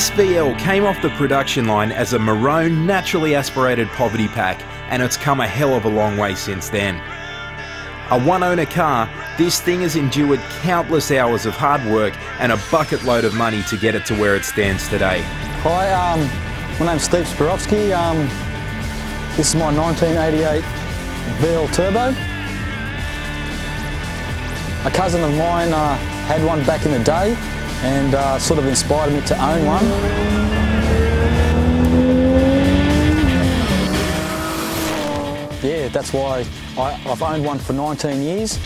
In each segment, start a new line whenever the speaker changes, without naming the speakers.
This VL came off the production line as a maroon, naturally aspirated poverty pack, and it's come a hell of a long way since then. A one-owner car, this thing has endured countless hours of hard work and a bucket load of money to get it to where it stands today.
Hi, my name's Steve Spirovsky. This is my 1988 VL Turbo. A cousin of mine had one back in the day and sort of inspired me to own one. Yeah, that's why I've owned one for 19 years.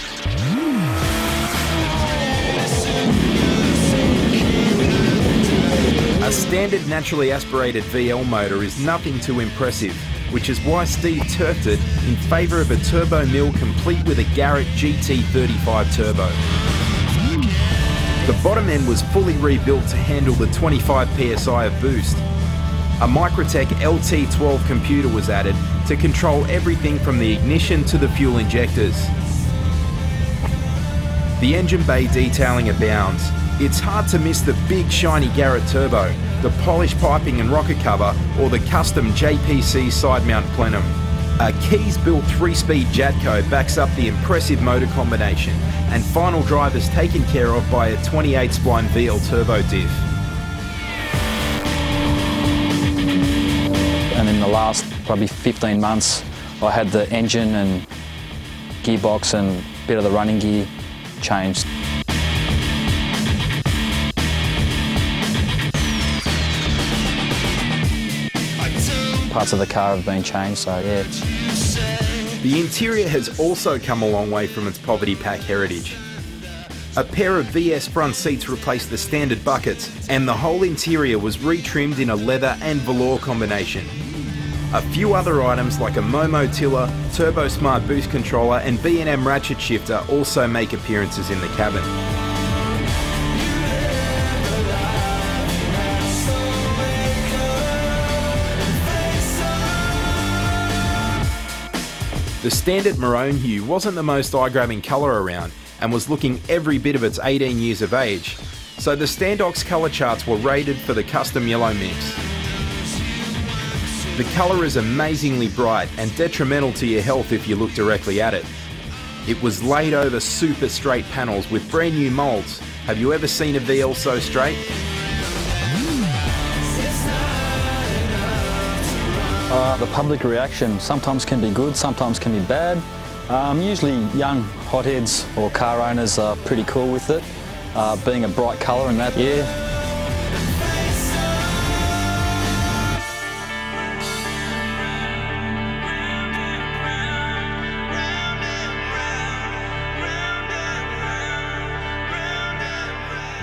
A standard naturally aspirated VL motor is nothing too impressive, which is why Steve turfed it in favour of a turbo mill complete with a Garrett GT35 turbo. The bottom end was fully rebuilt to handle the 25 psi of boost. A Microtech LT12 computer was added to control everything from the ignition to the fuel injectors. The engine bay detailing abounds. It's hard to miss the big shiny Garrett turbo, the polished piping and rocker cover, or the custom JPC side mount plenum. A Keys-built 3-speed Jatco backs up the impressive motor combination, and final drive is taken care of by a 28-spline VL turbo diff.
And in the last probably 15 months, I had the engine and gearbox and a bit of the running gear changed. Parts of the car have been changed, so yeah.
The interior has also come a long way from its poverty pack heritage. A pair of VS front seats replaced the standard buckets, and the whole interior was retrimmed in a leather and velour combination. A few other items like a Momo tiller, Turbo Smart boost controller and B&M ratchet shifter also make appearances in the cabin. The standard maroon hue wasn't the most eye-grabbing colour around and was looking every bit of its 18 years of age, so the Standox colour charts were rated for the custom yellow mix. The colour is amazingly bright and detrimental to your health if you look directly at it. It was laid over super straight panels with brand new moulds. Have you ever seen a VL so straight?
The public reaction sometimes can be good, sometimes can be bad. Usually young hotheads or car owners are pretty cool with it, being a bright colour and that, yeah.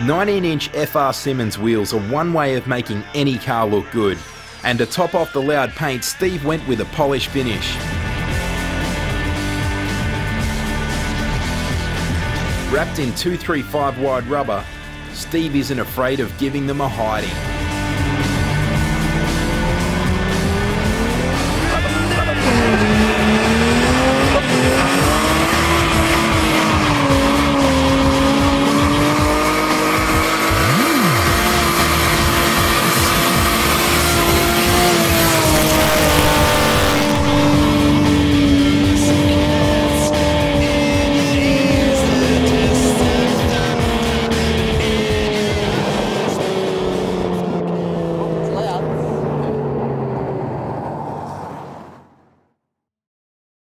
"19-inch FR Simmons wheels are one way of making any car look good, and to top off the loud paint, Steve went with a polished finish. Wrapped in 235 wide rubber, Steve isn't afraid of giving them a hiding.